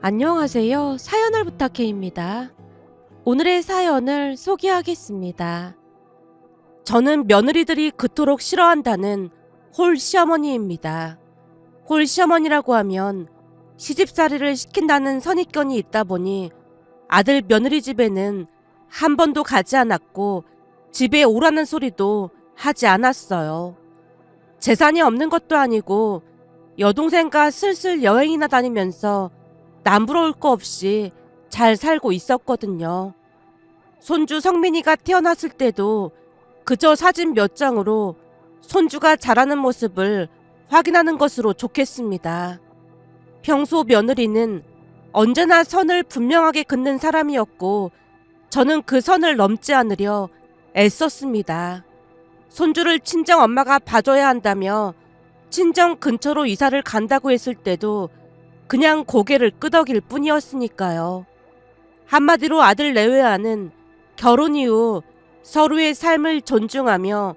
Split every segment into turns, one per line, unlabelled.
안녕하세요. 사연을 부탁해입니다. 오늘의 사연을 소개하겠습니다. 저는 며느리들이 그토록 싫어한다는 홀 시어머니입니다. 홀 시어머니라고 하면 시집살이를 시킨다는 선입견이 있다 보니 아들 며느리 집에는 한 번도 가지 않았고 집에 오라는 소리도 하지 않았어요. 재산이 없는 것도 아니고 여동생과 슬슬 여행이나 다니면서 남부러울 거 없이 잘 살고 있었거든요. 손주 성민이가 태어났을 때도 그저 사진 몇 장으로 손주가 자라는 모습을 확인하는 것으로 좋겠습니다. 평소 며느리는 언제나 선을 분명하게 긋는 사람이었고 저는 그 선을 넘지 않으려 애썼습니다. 손주를 친정 엄마가 봐줘야 한다며 친정 근처로 이사를 간다고 했을 때도 그냥 고개를 끄덕일 뿐이었으니까요. 한마디로 아들 내외와는 결혼 이후 서로의 삶을 존중하며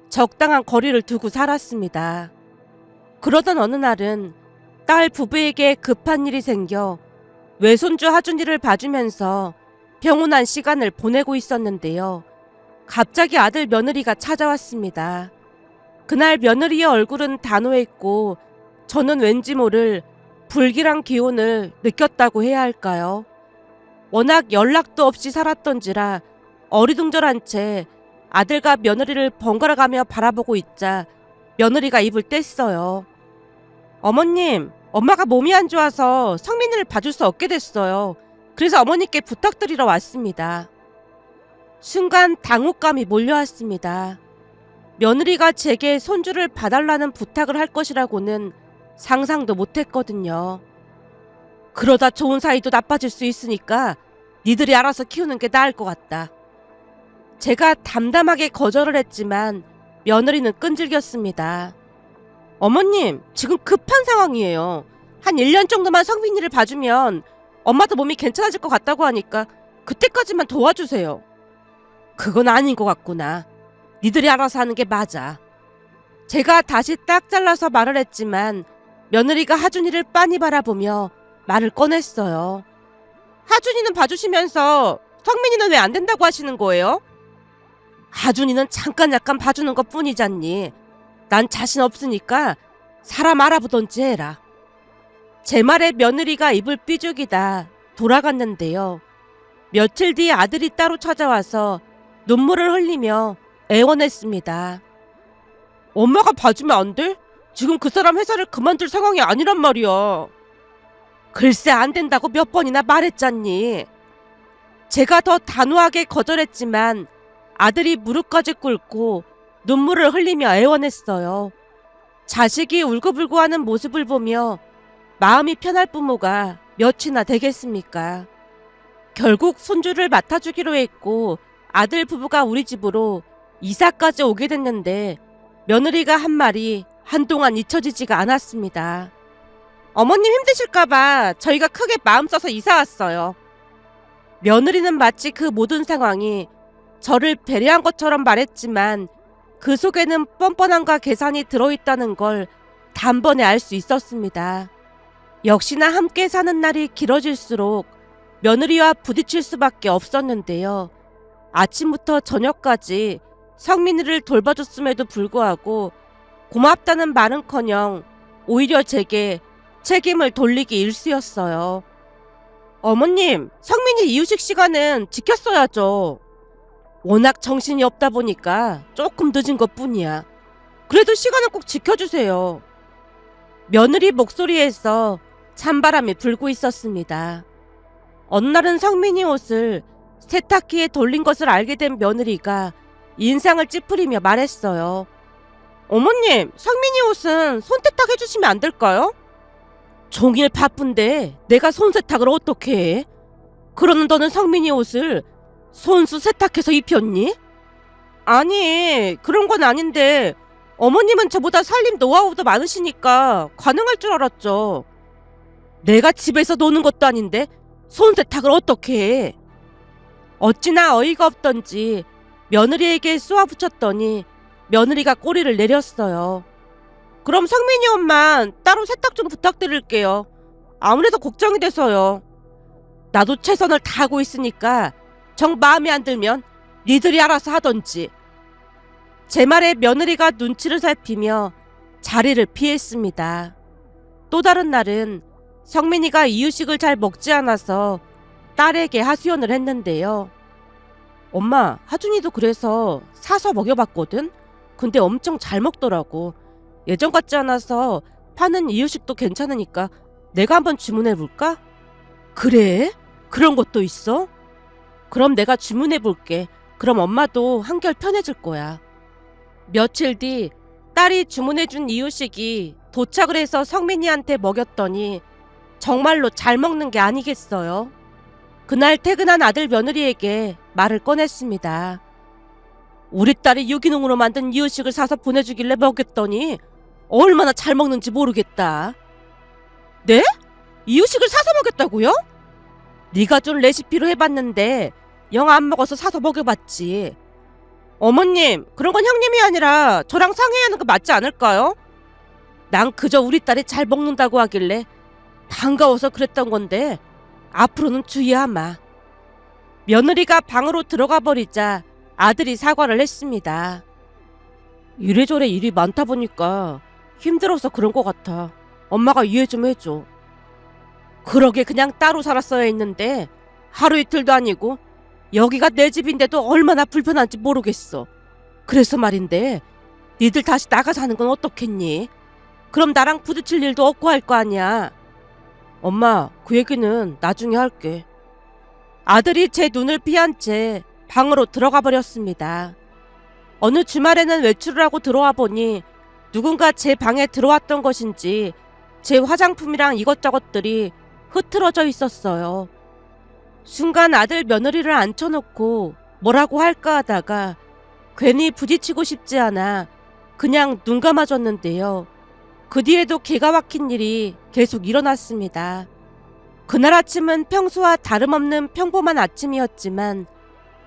적당한 거리를 두고 살았습니다. 그러던 어느 날은 딸 부부에게 급한 일이 생겨 외손주 하준이를 봐주면서 평온한 시간을 보내고 있었는데요. 갑자기 아들 며느리가 찾아왔습니다. 그날 며느리의 얼굴은 단호했고 저는 왠지 모를 불길한 기운을 느꼈다고 해야 할까요? 워낙 연락도 없이 살았던지라 어리둥절한 채 아들과 며느리를 번갈아가며 바라보고 있자 며느리가 입을 뗐어요. 어머님, 엄마가 몸이 안 좋아서 성민이를 봐줄 수 없게 됐어요. 그래서 어머니께 부탁드리러 왔습니다. 순간 당혹감이 몰려왔습니다. 며느리가 제게 손주를 봐달라는 부탁을 할 것이라고는 상상도 못했거든요. 그러다 좋은 사이도 나빠질 수 있으니까 니들이 알아서 키우는 게 나을 것 같다. 제가 담담하게 거절을 했지만 며느리는 끈질겼습니다. 어머님, 지금 급한 상황이에요. 한 1년 정도만 성빈이를 봐주면 엄마도 몸이 괜찮아질 것 같다고 하니까 그때까지만 도와주세요. 그건 아닌 것 같구나. 니들이 알아서 하는 게 맞아. 제가 다시 딱 잘라서 말을 했지만 며느리가 하준이를 빤히 바라보며 말을 꺼냈어요. 하준이는 봐주시면서 성민이는 왜 안 된다고 하시는 거예요? 하준이는 잠깐 봐주는 것 뿐이잖니. 난 자신 없으니까 사람 알아보던지 해라. 제 말에 며느리가 입을 삐죽이다 돌아갔는데요. 며칠 뒤에 아들이 따로 찾아와서 눈물을 흘리며 애원했습니다. 엄마가 봐주면 안 돼? 지금 그 사람 회사를 그만둘 상황이 아니란 말이야. 글쎄 안 된다고 몇 번이나 말했잖니. 제가 더 단호하게 거절했지만 아들이 무릎까지 꿇고 눈물을 흘리며 애원했어요. 자식이 울고불고 하는 모습을 보며 마음이 편할 부모가 몇이나 되겠습니까? 결국 손주를 맡아주기로 했고 아들 부부가 우리 집으로 이사까지 오게 됐는데 며느리가 한 말이 한동안 잊혀지지가 않았습니다. 어머님 힘드실까봐 저희가 크게 마음 써서 이사 왔어요. 며느리는 마치 그 모든 상황이 저를 배려한 것처럼 말했지만 그 속에는 뻔뻔함과 계산이 들어있다는 걸 단번에 알 수 있었습니다. 역시나 함께 사는 날이 길어질수록 며느리와 부딪힐 수밖에 없었는데요. 아침부터 저녁까지 성민이를 돌봐줬음에도 불구하고 고맙다는 말은커녕 오히려 제게 책임을 돌리기 일쑤였어요. 어머님, 성민이 이유식 시간은 지켰어야죠. 워낙 정신이 없다 보니까 조금 늦은 것뿐이야. 그래도 시간은 꼭 지켜주세요. 며느리 목소리에서 찬바람이 불고 있었습니다. 어느 날은 성민이 옷을 세탁기에 돌린 것을 알게 된 며느리가 인상을 찌푸리며 말했어요. 어머님, 성민이 옷은 손세탁 해주시면 안 될까요? 종일 바쁜데 내가 손세탁을 어떻게 해? 그러는 너는 성민이 옷을 손수 세탁해서 입혔니? 아니, 그런 건 아닌데 어머님은 저보다 살림 노하우도 많으시니까 가능할 줄 알았죠. 내가 집에서 노는 것도 아닌데 손세탁을 어떻게 해? 어찌나 어이가 없던지 며느리에게 쏘아붙였더니 며느리가 꼬리를 내렸어요. 그럼 성민이 옷만 따로 세탁 좀 부탁드릴게요. 아무래도 걱정이 돼서요. 나도 최선을 다하고 있으니까 정 마음에 안 들면 니들이 알아서 하던지. 제 말에 며느리가 눈치를 살피며 자리를 피했습니다. 또 다른 날은 성민이가 이유식을 잘 먹지 않아서 딸에게 하소연을 했는데요. 엄마, 하준이도 그래서 사서 먹여봤거든? 근데 엄청 잘 먹더라고. 예전 같지 않아서 파는 이유식도 괜찮으니까 내가 한번 주문해볼까? 그래? 그런 것도 있어? 그럼 내가 주문해볼게. 그럼 엄마도 한결 편해질 거야. 며칠 뒤 딸이 주문해준 이유식이 도착을 해서 성민이한테 먹였더니 정말로 잘 먹는 게 아니겠어요. 그날 퇴근한 아들 며느리에게 말을 꺼냈습니다. 우리 딸이 유기농으로 만든 이유식을 사서 보내주길래 먹였더니 얼마나 잘 먹는지 모르겠다. 네? 이유식을 사서 먹였다고요? 네가 준 레시피로 해봤는데 영 안 먹어서 사서 먹여봤지. 어머님, 그런 건 형님이 아니라 저랑 상의해야 하는 거 맞지 않을까요? 난 그저 우리 딸이 잘 먹는다고 하길래 반가워서 그랬던 건데 앞으로는 주의하마. 며느리가 방으로 들어가 버리자 아들이 사과를 했습니다. 이래저래 일이 많다 보니까 힘들어서 그런 것 같아. 엄마가 이해 좀 해줘. 그러게 그냥 따로 살았어야 했는데 하루 이틀도 아니고 여기가 내 집인데도 얼마나 불편한지 모르겠어. 그래서 말인데 니들 다시 나가 사는 건 어떻겠니? 그럼 나랑 부딪힐 일도 없고 할 거 아니야. 엄마, 그 얘기는 나중에 할게. 아들이 제 눈을 피한 채 방으로 들어가 버렸습니다. 어느 주말에는 외출을 하고 들어와 보니 누군가 제 방에 들어왔던 것인지 제 화장품이랑 이것저것들이 흐트러져 있었어요. 순간 아들 며느리를 앉혀놓고 뭐라고 할까 하다가 괜히 부딪히고 싶지 않아 그냥 눈 감아줬는데요. 그 뒤에도 기가 막힌 일이 계속 일어났습니다. 그날 아침은 평소와 다름없는 평범한 아침이었지만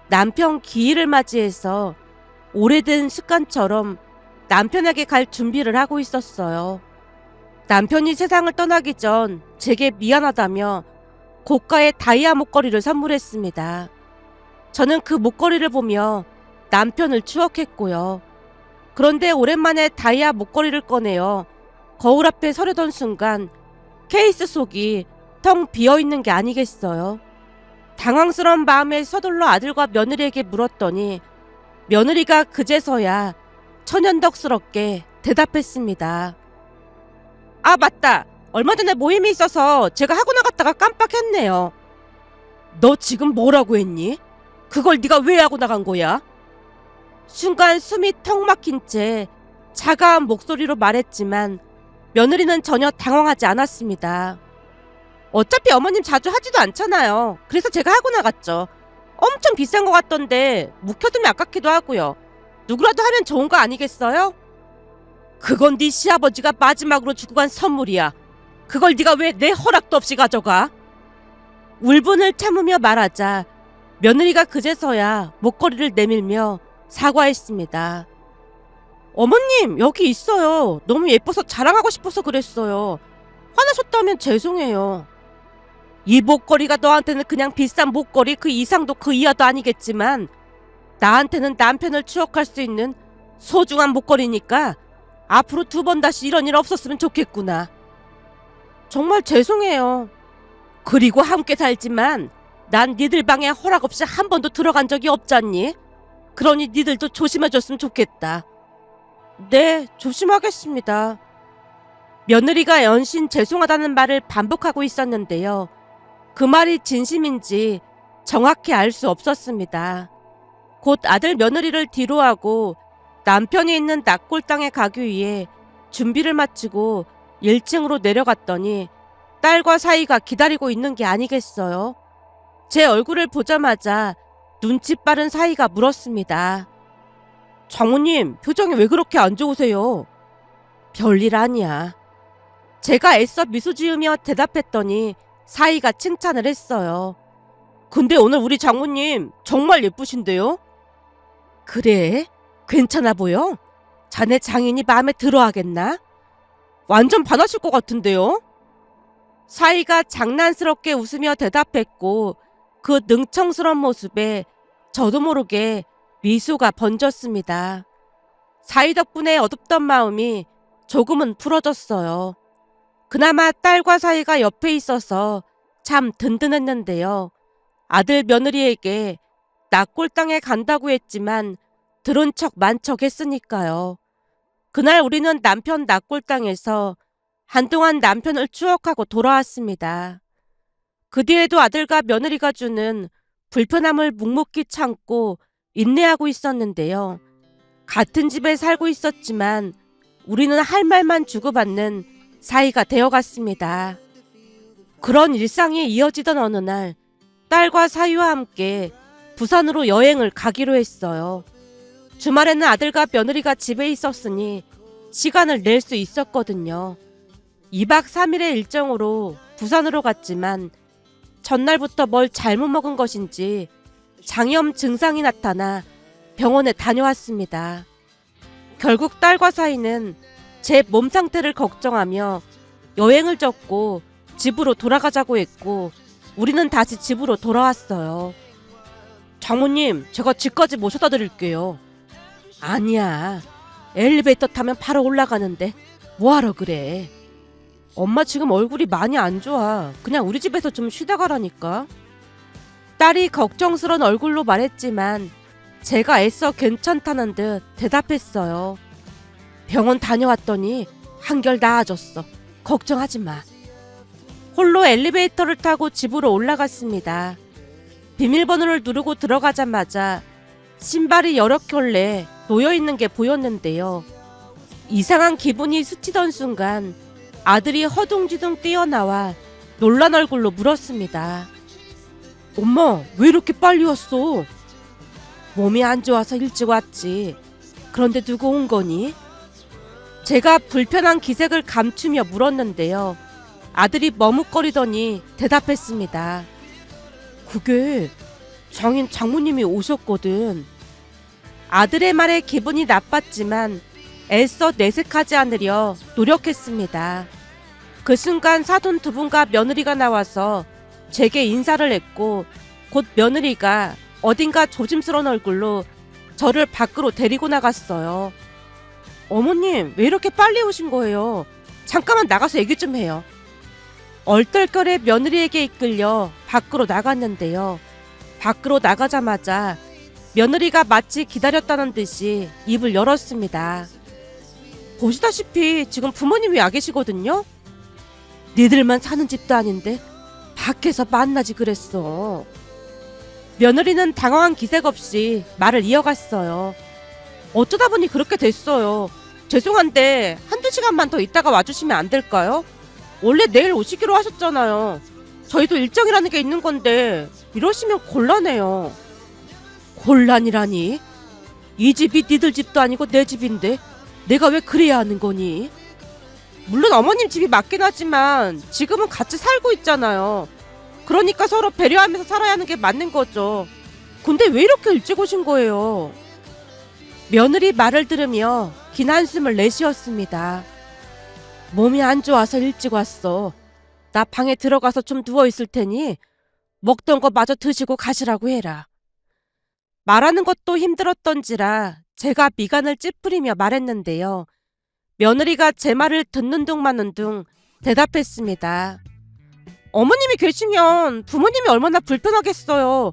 남편 기일을 맞이해서 오래된 습관처럼 남편에게 갈 준비를 하고 있었어요. 남편이 세상을 떠나기 전 제게 미안하다며 고가의 다이아 목걸이를 선물했습니다. 저는 그 목걸이를 보며 남편을 추억했고요. 그런데 오랜만에 다이아 목걸이를 꺼내어 거울 앞에 서려던 순간 케이스 속이 텅 비어있는 게 아니겠어요. 당황스러운 마음에 서둘러 아들과 며느리에게 물었더니 며느리가 그제서야 천연덕스럽게 대답했습니다. 아, 맞다. 얼마 전에 모임이 있어서 제가 하고 나갔다가 깜빡했네요. 너 지금 뭐라고 했니? 그걸 네가 왜 하고 나간 거야? 순간 숨이 턱 막힌 채 차가운 목소리로 말했지만 며느리는 전혀 당황하지 않았습니다. 어차피 어머님 자주 하지도 않잖아요. 그래서 제가 하고 나갔죠. 엄청 비싼 것 같던데 묵혀두면 아깝기도 하고요. 누구라도 하면 좋은 거 아니겠어요? 그건 네 시아버지가 마지막으로 주고 간 선물이야. 그걸 네가 왜 내 허락도 없이 가져가? 울분을 참으며 말하자 며느리가 그제서야 목걸이를 내밀며 사과했습니다. 어머님, 여기 있어요. 너무 예뻐서 자랑하고 싶어서 그랬어요. 화나셨다면 죄송해요. 이 목걸이가 너한테는 그냥 비싼 목걸이 그 이상도 그 이하도 아니겠지만 나한테는 남편을 추억할 수 있는 소중한 목걸이니까 앞으로 2번 다시 이런 일 없었으면 좋겠구나. 정말 죄송해요. 그리고 함께 살지만 난 니들 방에 허락 없이 한 번도 들어간 적이 없잖니? 그러니 니들도 조심해줬으면 좋겠다. 네, 조심하겠습니다. 며느리가 연신 죄송하다는 말을 반복하고 있었는데요. 그 말이 진심인지 정확히 알 수 없었습니다. 곧 아들 며느리를 뒤로하고 남편이 있는 낙골당에 가기 위해 준비를 마치고 1층으로 내려갔더니 딸과 사이가 기다리고 있는 게 아니겠어요. 제 얼굴을 보자마자 눈치 빠른 사이가 물었습니다. 장모님, 표정이 왜 그렇게 안 좋으세요? 별일 아니야. 제가 애써 미소 지으며 대답했더니 사이가 칭찬을 했어요. 근데 오늘 우리 장모님 정말 예쁘신데요? 그래? 괜찮아 보여? 자네 장인이 마음에 들어 하겠나? 완전 반하실 것 같은데요? 사위가 장난스럽게 웃으며 대답했고 그 능청스러운 모습에 저도 모르게 미소가 번졌습니다. 사위 덕분에 어둡던 마음이 조금은 풀어졌어요. 그나마 딸과 사위가 옆에 있어서 참 든든했는데요. 아들 며느리에게 낙골당에 간다고 했지만 들은 척 만척 했으니까요. 그날 우리는 남편 낙골당에서 한동안 남편을 추억하고 돌아왔습니다. 그 뒤에도 아들과 며느리가 주는 불편함을 묵묵히 참고 인내하고 있었는데요. 같은 집에 살고 있었지만 우리는 할 말만 주고받는 사이가 되어갔습니다. 그런 일상이 이어지던 어느 날 딸과 사위와 함께 부산으로 여행을 가기로 했어요. 주말에는 아들과 며느리가 집에 있었으니 시간을 낼 수 있었거든요. 2박 3일의 일정으로 부산으로 갔지만 전날부터 뭘 잘못 먹은 것인지 장염 증상이 나타나 병원에 다녀왔습니다. 결국 딸과 사위는 제 몸 상태를 걱정하며 여행을 접고 집으로 돌아가자고 했고 우리는 다시 집으로 돌아왔어요. 장모님, 제가 집까지 모셔다 드릴게요. 아니야. 엘리베이터 타면 바로 올라가는데 뭐하러 그래. 엄마 지금 얼굴이 많이 안 좋아. 그냥 우리 집에서 좀 쉬다 가라니까. 딸이 걱정스런 얼굴로 말했지만 제가 애써 괜찮다는 듯 대답했어요. 병원 다녀왔더니 한결 나아졌어. 걱정하지 마. 홀로 엘리베이터를 타고 집으로 올라갔습니다. 비밀번호를 누르고 들어가자마자 신발이 여러 켤레 놓여있는 게 보였는데요. 이상한 기분이 스치던 순간 아들이 허둥지둥 뛰어나와 놀란 얼굴로 물었습니다. 엄마, 왜 이렇게 빨리 왔어? 몸이 안 좋아서 일찍 왔지. 그런데 누구 온 거니? 제가 불편한 기색을 감추며 물었는데요. 아들이 머뭇거리더니 대답했습니다. 그게 장인 장모님이 오셨거든. 아들의 말에 기분이 나빴지만 애써 내색하지 않으려 노력했습니다. 그 순간 사돈 두 분과 며느리가 나와서 제게 인사를 했고 곧 며느리가 어딘가 조심스러운 얼굴로 저를 밖으로 데리고 나갔어요. 어머님, 왜 이렇게 빨리 오신 거예요? 잠깐만 나가서 얘기 좀 해요. 얼떨결에 며느리에게 이끌려 밖으로 나갔는데요. 밖으로 나가자마자 며느리가 마치 기다렸다는 듯이 입을 열었습니다. 보시다시피 지금 부모님이 와 계시거든요. 니들만 사는 집도 아닌데 밖에서 만나지 그랬어. 며느리는 당황한 기색 없이 말을 이어갔어요. 어쩌다 보니 그렇게 됐어요. 죄송한데 한두 시간만 더 있다가 와주시면 안 될까요? 원래 내일 오시기로 하셨잖아요. 저희도 일정이라는 게 있는 건데 이러시면 곤란해요. 곤란이라니? 이 집이 니들 집도 아니고 내 집인데 내가 왜 그래야 하는 거니? 물론 어머님 집이 맞긴 하지만 지금은 같이 살고 있잖아요. 그러니까 서로 배려하면서 살아야 하는 게 맞는 거죠. 근데 왜 이렇게 일찍 오신 거예요? 며느리 말을 들으며 긴 한숨을 내쉬었습니다. 몸이 안 좋아서 일찍 왔어. 나 방에 들어가서 좀 누워있을 테니 먹던 거 마저 드시고 가시라고 해라. 말하는 것도 힘들었던지라 제가 미간을 찌푸리며 말했는데요. 며느리가 제 말을 듣는 둥 마는 둥 대답했습니다. 어머님이 계시면 부모님이 얼마나 불편하겠어요.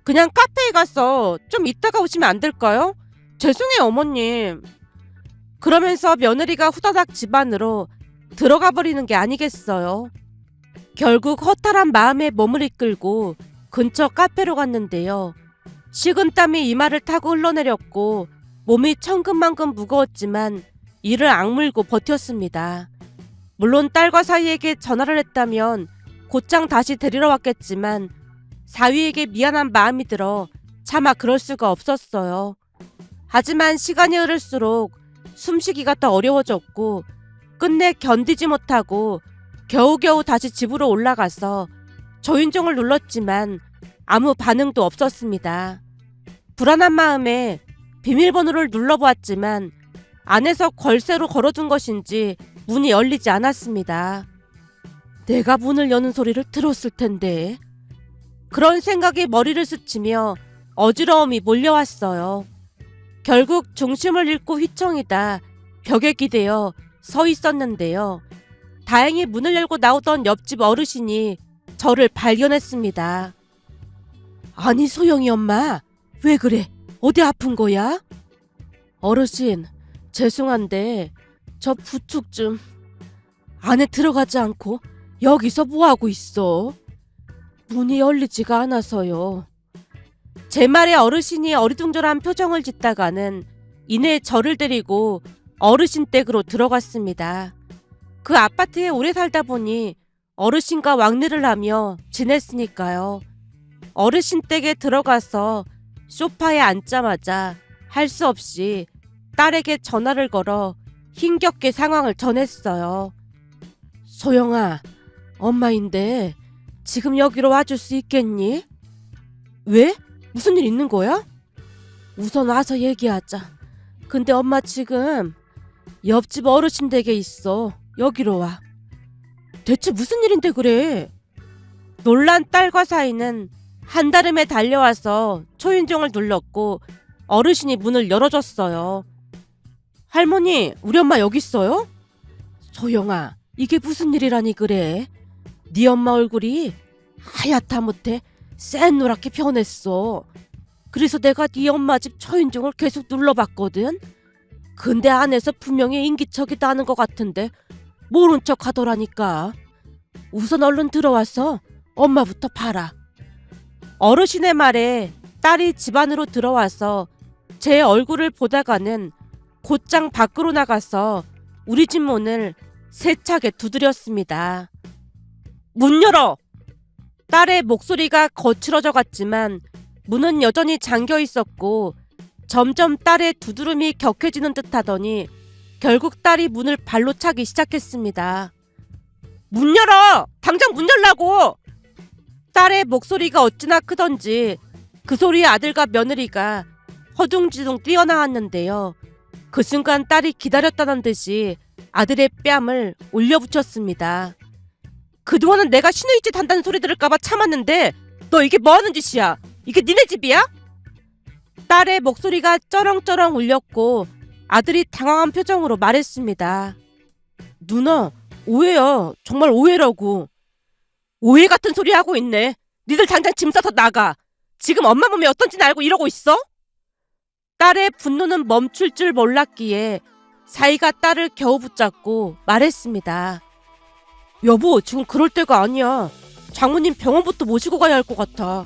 그냥 카페에 가서 좀 이따가 오시면 안 될까요? 죄송해요, 어머님. 그러면서 며느리가 후다닥 집 안으로 들어가 버리는 게 아니겠어요. 결국 허탈한 마음에 몸을 이끌고 근처 카페로 갔는데요. 식은땀이 이마를 타고 흘러내렸고 몸이 천근만근 무거웠지만 이를 악물고 버텼습니다. 물론 딸과 사위에게 전화를 했다면 곧장 다시 데리러 왔겠지만 사위에게 미안한 마음이 들어 차마 그럴 수가 없었어요. 하지만 시간이 흐를수록 숨쉬기가 더 어려워졌고 끝내 견디지 못하고 겨우겨우 다시 집으로 올라가서 초인종을 눌렀지만 아무 반응도 없었습니다. 불안한 마음에 비밀번호를 눌러보았지만 안에서 걸쇠로 걸어둔 것인지 문이 열리지 않았습니다. 내가 문을 여는 소리를 들었을 텐데. 그런 생각이 머리를 스치며 어지러움이 몰려왔어요. 결국 중심을 잃고 휘청이다 벽에 기대어 서 있었는데요. 다행히 문을 열고 나오던 옆집 어르신이 저를 발견했습니다. 아니 소영이 엄마, 왜 그래? 어디 아픈 거야? 어르신, 죄송한데 저 부축 좀. 안에 들어가지 않고 여기서 뭐하고 있어? 문이 열리지가 않아서요. 제 말에 어르신이 어리둥절한 표정을 짓다가는 이내 저를 데리고 어르신 댁으로 들어갔습니다. 그 아파트에 오래 살다 보니 어르신과 왕래를 하며 지냈으니까요. 어르신 댁에 들어가서 소파에 앉자마자 할 수 없이 딸에게 전화를 걸어 힘겹게 상황을 전했어요. 소영아, 엄마인데 지금 여기로 와줄 수 있겠니? 왜? 무슨 일 있는 거야? 우선 와서 얘기하자. 근데 엄마 지금 옆집 어르신 댁에 있어. 여기로 와. 대체 무슨 일인데 그래? 놀란 딸과 사이는 한달음에 달려와서 초인종을 눌렀고 어르신이 문을 열어줬어요. 할머니, 우리 엄마 여기 있어요? 소영아, 이게 무슨 일이라니 그래? 네 엄마 얼굴이 하얗다 못해 샛노랗게 변했어. 그래서 내가 네 엄마 집 초인종을 계속 눌러봤거든. 근데 안에서 분명히 인기척이 나는 것 같은데 모른 척 하더라니까. 우선 얼른 들어와서 엄마부터 봐라. 어르신의 말에 딸이 집 안으로 들어와서 제 얼굴을 보다가는 곧장 밖으로 나가서 우리 집 문을 세차게 두드렸습니다. 문 열어! 딸의 목소리가 거칠어져 갔지만 문은 여전히 잠겨 있었고 점점 딸의 두드름이 격해지는 듯 하더니 결국 딸이 문을 발로 차기 시작했습니다. 문 열어! 당장 문 열라고! 딸의 목소리가 어찌나 크던지 그 소리에 아들과 며느리가 허둥지둥 뛰어나왔는데요. 그 순간 딸이 기다렸다는 듯이 아들의 뺨을 올려붙였습니다. 그동안은 내가 신의 짓 한다는 소리 들을까봐 참았는데 너 이게 뭐하는 짓이야? 이게 니네 집이야? 딸의 목소리가 쩌렁쩌렁 울렸고 아들이 당황한 표정으로 말했습니다. 누나, 오해야. 정말 오해라고. 오해 같은 소리 하고 있네. 니들 당장 짐 싸서 나가. 지금 엄마 몸이 어떤지는 알고 이러고 있어? 딸의 분노는 멈출 줄 몰랐기에 사이가 딸을 겨우 붙잡고 말했습니다. 여보, 지금 그럴 때가 아니야. 장모님 병원부터 모시고 가야 할 것 같아.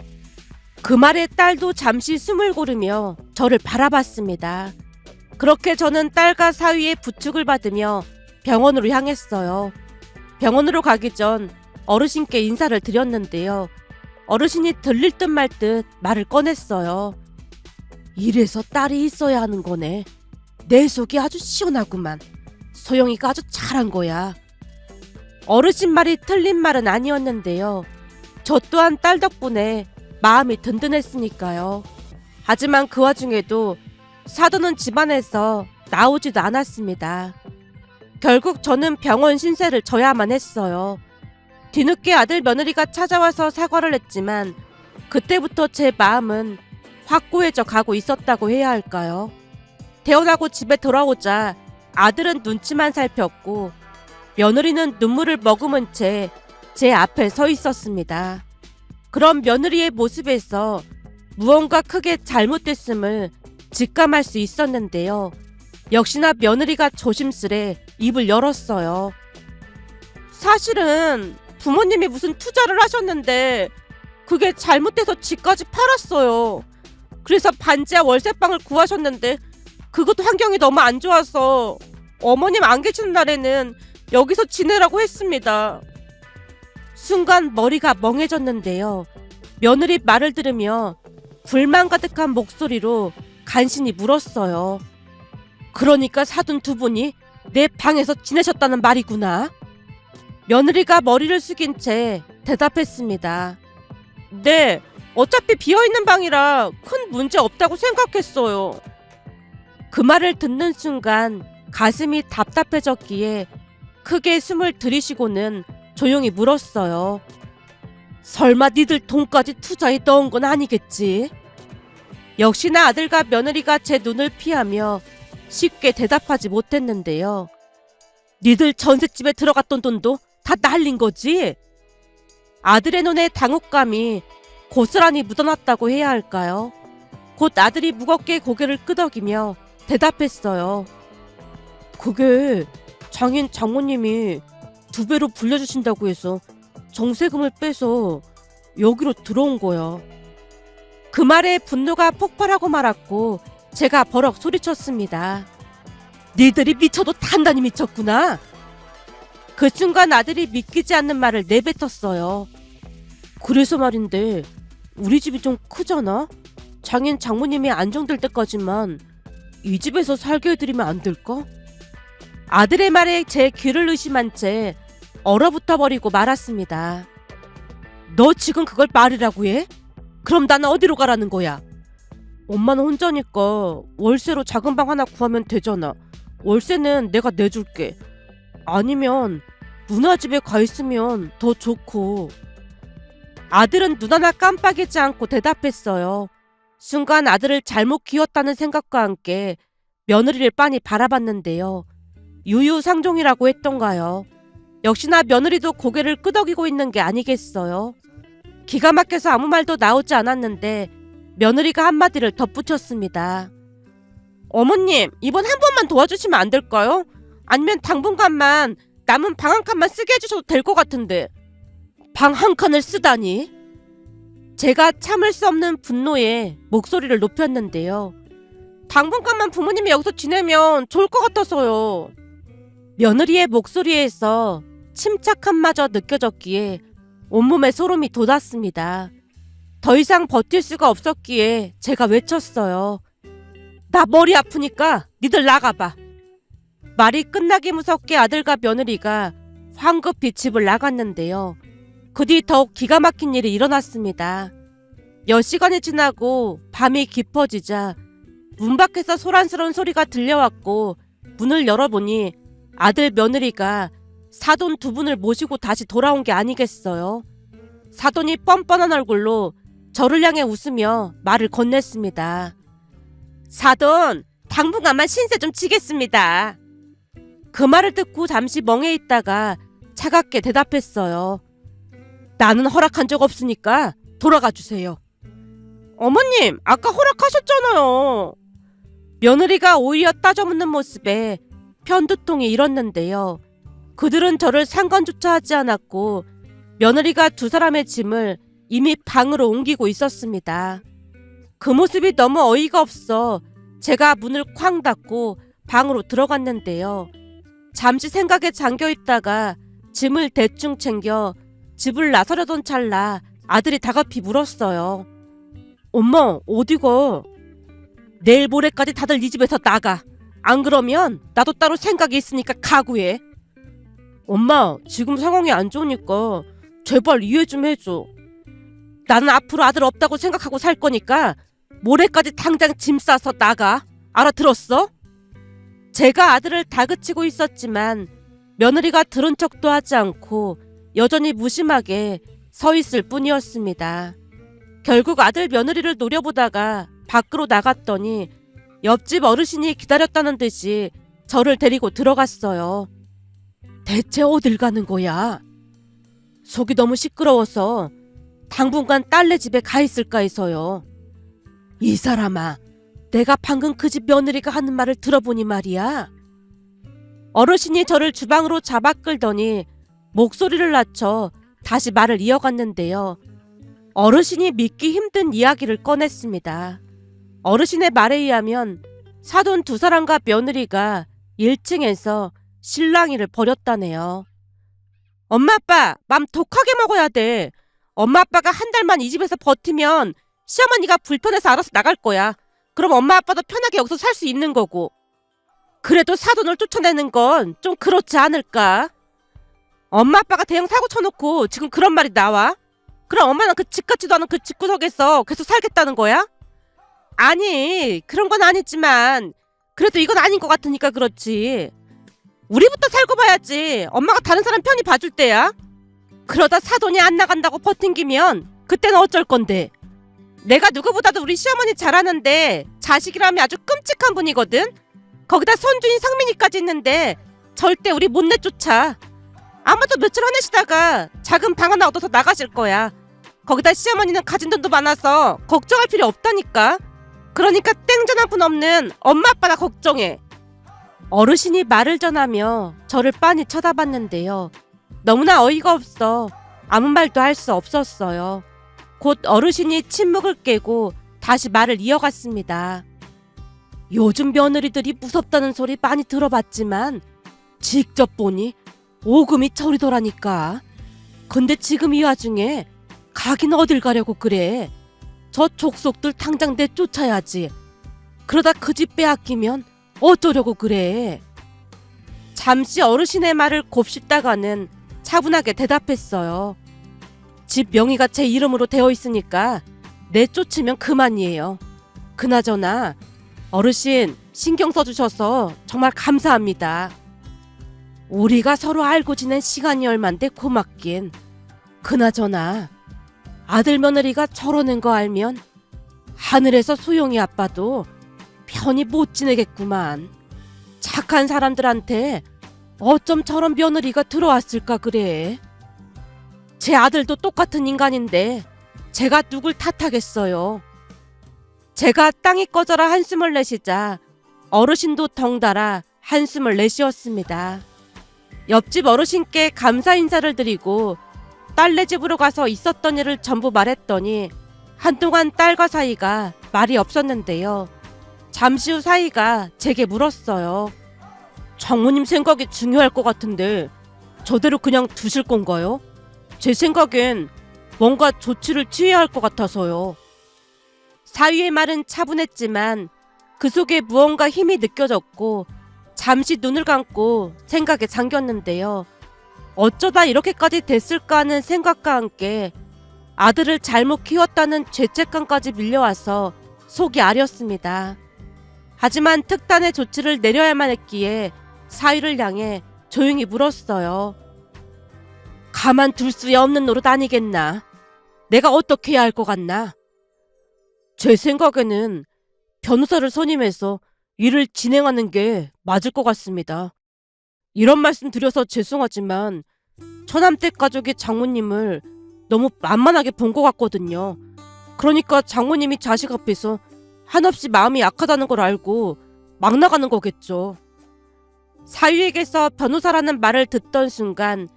그 말에 딸도 잠시 숨을 고르며 저를 바라봤습니다. 그렇게 저는 딸과 사위의 부축을 받으며 병원으로 향했어요. 병원으로 가기 전 어르신께 인사를 드렸는데요. 어르신이 들릴 듯 말 듯 말을 꺼냈어요. 이래서 딸이 있어야 하는 거네. 내 속이 아주 시원하구만. 소영이가 아주 잘한 거야. 어르신 말이 틀린 말은 아니었는데요. 저 또한 딸 덕분에 마음이 든든했으니까요. 하지만 그 와중에도 사돈은 집안에서 나오지도 않았습니다. 결국 저는 병원 신세를 져야만 했어요. 뒤늦게 아들 며느리가 찾아와서 사과를 했지만 그때부터 제 마음은 확고해져 가고 있었다고 해야 할까요? 태어나고 집에 돌아오자 아들은 눈치만 살폈고 며느리는 눈물을 머금은 채 제 앞에 서 있었습니다. 그런 며느리의 모습에서 무언가 크게 잘못됐음을 직감할 수 있었는데요. 역시나 며느리가 조심스레 입을 열었어요. 사실은 부모님이 무슨 투자를 하셨는데 그게 잘못돼서 집까지 팔았어요. 그래서 반지하 월세방을 구하셨는데 그것도 환경이 너무 안 좋아서 어머님 안 계시는 날에는 여기서 지내라고 했습니다. 순간 머리가 멍해졌는데요. 며느리 말을 들으며 불만 가득한 목소리로 간신히 물었어요. 그러니까 사돈 두 분이 내 방에서 지내셨다는 말이구나. 며느리가 머리를 숙인 채 대답했습니다. 네, 어차피 비어있는 방이라 큰 문제 없다고 생각했어요. 그 말을 듣는 순간 가슴이 답답해졌기에 크게 숨을 들이쉬고는 조용히 물었어요. 설마 니들 돈까지 투자에 넣은 건 아니겠지? 역시나 아들과 며느리가 제 눈을 피하며 쉽게 대답하지 못했는데요. 니들 전셋집에 들어갔던 돈도 다 날린 거지? 아들의 눈에 당혹감이 고스란히 묻어났다고 해야 할까요? 곧 아들이 무겁게 고개를 끄덕이며 대답했어요. 그게 장인 장모님이 2배로 불려주신다고 해서 정세금을 빼서 여기로 들어온 거야. 그 말에 분노가 폭발하고 말았고 제가 버럭 소리쳤습니다. 니들이 미쳐도 단단히 미쳤구나. 그 순간 아들이 믿기지 않는 말을 내뱉었어요. 그래서 말인데 우리 집이 좀 크잖아? 장인 장모님이 안정될 때까지만 이 집에서 살게 해드리면 안 될까? 아들의 말에 제 귀를 의심한 채 얼어붙어 버리고 말았습니다. 너 지금 그걸 말이라고 해? 그럼 나는 어디로 가라는 거야? 엄마는 혼자니까 월세로 작은 방 하나 구하면 되잖아. 월세는 내가 내줄게. 아니면 누나 집에 가 있으면 더 좋고. 아들은 눈 하나 깜빡이지 않고 대답했어요. 순간 아들을 잘못 키웠다는 생각과 함께 며느리를 빤히 바라봤는데요. 유유상종이라고 했던가요. 역시나 며느리도 고개를 끄덕이고 있는 게 아니겠어요. 기가 막혀서 아무 말도 나오지 않았는데 며느리가 한마디를 덧붙였습니다. 어머님, 이번 한 번만 도와주시면 안 될까요? 아니면 당분간만 남은 방 한 칸만 쓰게 해주셔도 될 것 같은데. 방 한 칸을 쓰다니? 제가 참을 수 없는 분노에 목소리를 높였는데요. 당분간만 부모님이 여기서 지내면 좋을 것 같아서요. 며느리의 목소리에서 침착함마저 느껴졌기에 온몸에 소름이 돋았습니다. 더 이상 버틸 수가 없었기에 제가 외쳤어요. 나 머리 아프니까 니들 나가봐. 말이 끝나기 무섭게 아들과 며느리가 황급히 집을 나갔는데요. 그 뒤 더욱 기가 막힌 일이 일어났습니다. 몇 시간이 지나고 밤이 깊어지자 문 밖에서 소란스러운 소리가 들려왔고 문을 열어보니 아들 며느리가 사돈 2분을 모시고 다시 돌아온 게 아니겠어요. 사돈이 뻔뻔한 얼굴로 저를 향해 웃으며 말을 건넸습니다. 사돈, 당분간만 신세 좀 지겠습니다. 그 말을 듣고 잠시 멍해 있다가 차갑게 대답했어요. 나는 허락한 적 없으니까 돌아가 주세요. 어머님, 아까 허락하셨잖아요. 며느리가 오히려 따져묻는 모습에 편두통이 일었는데요. 그들은 저를 상관조차 하지 않았고 며느리가 2사람의 짐을 이미 방으로 옮기고 있었습니다. 그 모습이 너무 어이가 없어 제가 문을 쾅 닫고 방으로 들어갔는데요. 잠시 생각에 잠겨 있다가 짐을 대충 챙겨 집을 나서려던 찰나 아들이 다급히 물었어요. 엄마, 어디가? 내일 모레까지 다들 네 집에서 나가. 안 그러면 나도 따로 생각이 있으니까 각오해. 엄마, 지금 상황이 안 좋으니까 제발 이해 좀 해줘. 나는 앞으로 아들 없다고 생각하고 살 거니까 모레까지 당장 짐 싸서 나가. 알아들었어? 제가 아들을 다그치고 있었지만 며느리가 들은 척도 하지 않고 여전히 무심하게 서 있을 뿐이었습니다. 결국 아들 며느리를 노려보다가 밖으로 나갔더니 옆집 어르신이 기다렸다는 듯이 저를 데리고 들어갔어요. 대체 어딜 가는 거야? 속이 너무 시끄러워서 당분간 딸네 집에 가 있을까 해서요. 이 사람아, 내가 방금 그 집 며느리가 하는 말을 들어보니 말이야. 어르신이 저를 주방으로 잡아 끌더니 목소리를 낮춰 다시 말을 이어갔는데요. 어르신이 믿기 힘든 이야기를 꺼냈습니다. 어르신의 말에 의하면 사돈 2사람과 며느리가 1층에서 실랑이를 벌였다네요. 엄마 아빠 맘 독하게 먹어야 돼. 엄마 아빠가 한 달만 이 집에서 버티면 시어머니가 불편해서 알아서 나갈 거야. 그럼 엄마 아빠도 편하게 여기서 살 수 있는 거고. 그래도 사돈을 쫓아내는 건 좀 그렇지 않을까? 엄마 아빠가 대형 사고 쳐놓고 지금 그런 말이 나와? 그럼 엄마는 그 집 같지도 않은 그 집구석에서 계속 살겠다는 거야? 아니, 그런 건 아니지만 그래도 이건 아닌 것 같으니까 그렇지. 우리부터 살고 봐야지. 엄마가 다른 사람 편히 봐줄 때야. 그러다 사돈이 안 나간다고 버팅기면 그때는 어쩔 건데. 내가 누구보다도 우리 시어머니 잘 아는데 자식이라면 아주 끔찍한 분이거든. 거기다 손주인 상민이까지 있는데 절대 우리 못 내쫓아. 아마도 며칠 화내시다가 작은 방 하나 얻어서 나가실 거야. 거기다 시어머니는 가진 돈도 많아서 걱정할 필요 없다니까. 그러니까 땡전 한 푼 없는 엄마 아빠나 걱정해. 어르신이 말을 전하며 저를 빤히 쳐다봤는데요. 너무나 어이가 없어 아무 말도 할 수 없었어요. 곧 어르신이 침묵을 깨고 다시 말을 이어갔습니다. 요즘 며느리들이 무섭다는 소리 많이 들어봤지만 직접 보니 오금이 저리더라니까. 근데 지금 이 와중에 가긴 어딜 가려고 그래. 저 족속들 당장 내쫓아야지. 그러다 그 집 빼앗기면 어쩌려고 그래. 잠시 어르신의 말을 곱씹다가는 차분하게 대답했어요. 집 명의가 제 이름으로 되어 있으니까 내쫓으면 그만이에요. 그나저나 어르신 신경 써주셔서 정말 감사합니다. 우리가 서로 알고 지낸 시간이 얼만데 고맙긴. 그나저나 아들 며느리가 저러는 거 알면 하늘에서 소영이 아빠도 편히 못 지내겠구만. 착한 사람들한테 어쩜 저런 며느리가 들어왔을까 그래. 제 아들도 똑같은 인간인데 제가 누굴 탓하겠어요. 제가 땅이 꺼져라 한숨을 내쉬자 어르신도 덩달아 한숨을 내쉬었습니다. 옆집 어르신께 감사 인사를 드리고 딸네 집으로 가서 있었던 일을 전부 말했더니 한동안 딸과 사이가 말이 없었는데요. 잠시 후 사이가 제게 물었어요. 장모님 생각이 중요할 것 같은데 저대로 그냥 두실 건가요? 제 생각엔 뭔가 조치를 취해야 할 것 같아서요. 사위의 말은 차분했지만 그 속에 무언가 힘이 느껴졌고 잠시 눈을 감고 생각에 잠겼는데요. 어쩌다 이렇게까지 됐을까 하는 생각과 함께 아들을 잘못 키웠다는 죄책감까지 밀려와서 속이 아렸습니다. 하지만 특단의 조치를 내려야만 했기에 사위를 향해 조용히 물었어요. 가만둘 수 없는 노릇 아니겠나? 내가 어떻게 해야 할 것 같나? 제 생각에는 변호사를 선임해서 일을 진행하는 게 맞을 것 같습니다. 이런 말씀 드려서 죄송하지만 처남댁 가족이 장모님을 너무 만만하게 본 것 같거든요. 그러니까 장모님이 자식 앞에서 한없이 마음이 약하다는 걸 알고 막 나가는 거겠죠. 사위에게서 변호사라는 말을 듣던 순간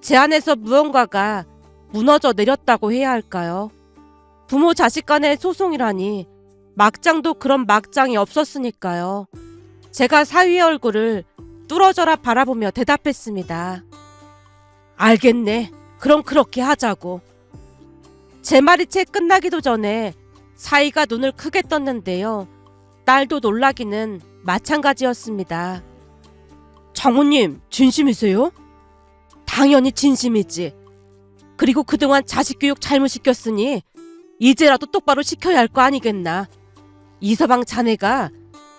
제 안에서 무언가가 무너져 내렸다고 해야 할까요? 부모 자식 간의 소송이라니 막장도 그런 막장이 없었으니까요. 제가 사위의 얼굴을 뚫어져라 바라보며 대답했습니다. 알겠네. 그럼 그렇게 하자고. 제 말이 채 끝나기도 전에 사위가 눈을 크게 떴는데요. 딸도 놀라기는 마찬가지였습니다. 장모님, 진심이세요? 당연히 진심이지. 그리고 그동안 자식 교육 잘못 시켰으니 이제라도 똑바로 시켜야 할 거 아니겠나. 이서방 자네가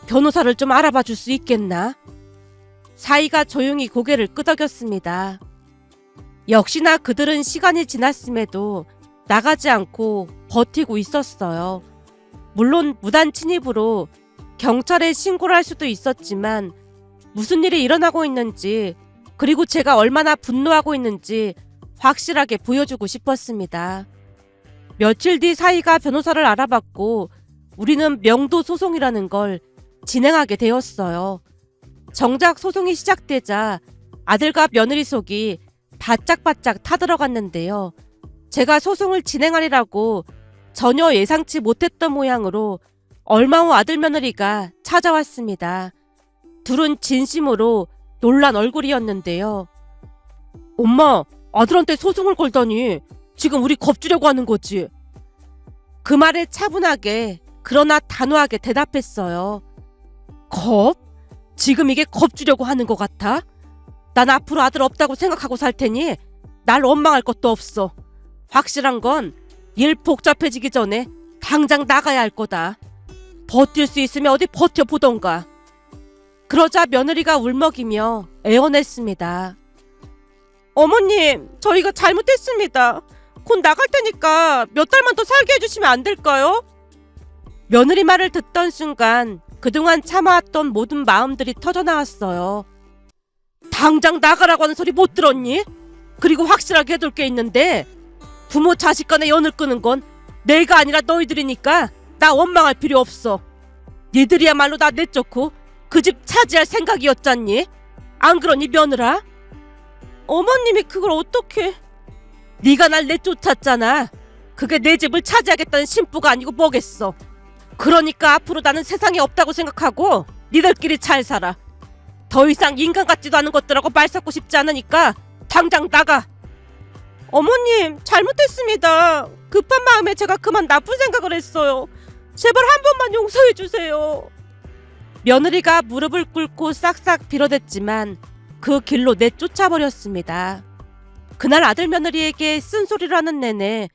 변호사를 좀 알아봐 줄 수 있겠나? 사위가 조용히 고개를 끄덕였습니다. 역시나 그들은 시간이 지났음에도 나가지 않고 버티고 있었어요. 물론 무단 침입으로 경찰에 신고를 할 수도 있었지만 무슨 일이 일어나고 있는지 그리고 제가 얼마나 분노하고 있는지 확실하게 보여주고 싶었습니다. 며칠 뒤 사위가 변호사를 알아봤고 우리는 명도 소송이라는 걸 진행하게 되었어요. 정작 소송이 시작되자 아들과 며느리 속이 바짝바짝 타들어갔는데요. 제가 소송을 진행하리라고 전혀 예상치 못했던 모양으로 얼마 후 아들 며느리가 찾아왔습니다. 둘은 진심으로 놀란 얼굴이었는데요. 엄마, 아들한테 소송을 걸다니 지금 우리 겁주려고 하는 거지? 그 말에 차분하게 그러나 단호하게 대답했어요. 겁? 지금 이게 겁주려고 하는 것 같아? 난 앞으로 아들 없다고 생각하고 살 테니 날 원망할 것도 없어. 확실한 건 일 복잡해지기 전에 당장 나가야 할 거다. 버틸 수 있으면 어디 버텨보던가. 그러자 며느리가 울먹이며 애원했습니다. 어머님, 저희가 잘못했습니다. 곧 나갈 테니까 몇 달만 더 살게 해주시면 안 될까요? 며느리 말을 듣던 순간 그동안 참아왔던 모든 마음들이 터져나왔어요. 당장 나가라고 하는 소리 못 들었니? 그리고 확실하게 해둘 게 있는데, 부모 자식 간의 연을 끄는 건 내가 아니라 너희들이니까 나 원망할 필요 없어. 니들이야말로 나 내쫓고 그 집 차지할 생각이었잖니? 안 그러니 며느라? 어머님이 그걸 어떻게... 네가 날 내쫓았잖아. 그게 내 집을 차지하겠다는 심부가 아니고 뭐겠어. 그러니까 앞으로 나는 세상에 없다고 생각하고 니들끼리 잘 살아. 더 이상 인간 같지도 않은 것들하고 말 섞고 싶지 않으니까 당장 나가. 어머님, 잘못했습니다. 급한 마음에 제가 그만 나쁜 생각을 했어요. 제발 한 번만 용서해 주세요. 며느리가 무릎을 꿇고 싹싹 빌어댔지만 그 길로 내쫓아버렸습니다. 그날 아들 며느리에게 쓴소리를 하는 내내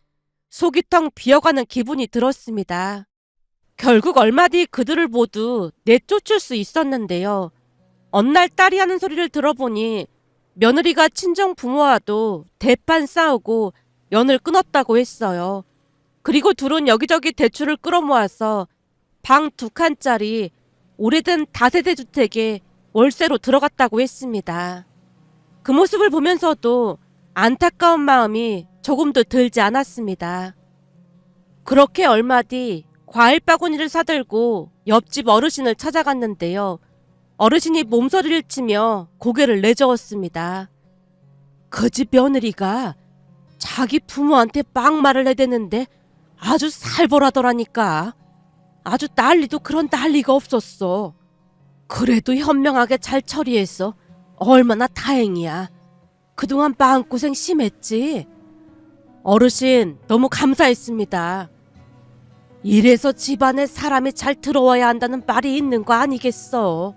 속이 텅 비어가는 기분이 들었습니다. 결국 얼마 뒤 그들을 모두 내쫓을 수 있었는데요. 어느 날 딸이 하는 소리를 들어보니 며느리가 친정 부모와도 대판 싸우고 연을 끊었다고 했어요. 그리고 둘은 여기저기 대출을 끌어모아서 방 2칸짜리 오래된 다세대 주택에 월세로 들어갔다고 했습니다. 그 모습을 보면서도 안타까운 마음이 조금도 들지 않았습니다. 그렇게 얼마 뒤 과일 바구니를 사들고 옆집 어르신을 찾아갔는데요. 어르신이 몸서리를 치며 고개를 내저었습니다. 그 집 며느리가 자기 부모한테 막말을 해대는데 아주 살벌하더라니까. 아주 난리도 그런 난리가 없었어. 그래도 현명하게 잘 처리해서 얼마나 다행이야. 그동안 마음고생 심했지. 어르신 너무 감사했습니다. 이래서 집안에 사람이 잘 들어와야 한다는 말이 있는 거 아니겠어.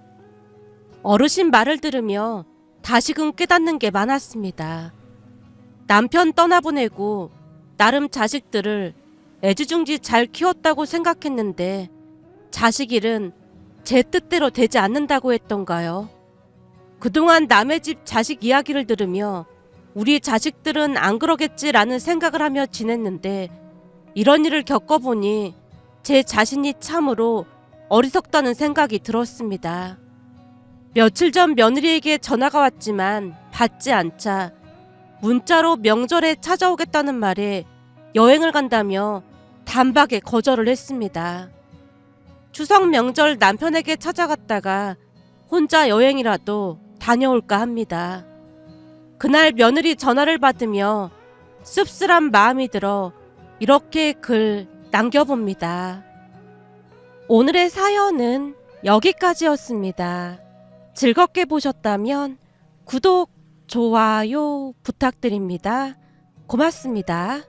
어르신 말을 들으며 다시금 깨닫는 게 많았습니다. 남편 떠나보내고 나름 자식들을 애지중지 잘 키웠다고 생각했는데 자식 일은 제 뜻대로 되지 않는다고 했던가요? 그동안 남의 집 자식 이야기를 들으며 우리 자식들은 안 그러겠지라는 생각을 하며 지냈는데 이런 일을 겪어보니 제 자신이 참으로 어리석다는 생각이 들었습니다. 며칠 전 며느리에게 전화가 왔지만 받지 않자 문자로 명절에 찾아오겠다는 말에 여행을 간다며 단박에 거절을 했습니다. 추석 명절 남편에게 찾아갔다가 혼자 여행이라도 다녀올까 합니다. 그날 며느리 전화를 받으며 씁쓸한 마음이 들어 이렇게 글 남겨봅니다. 오늘의 사연은 여기까지였습니다. 즐겁게 보셨다면 구독, 좋아요 부탁드립니다. 고맙습니다.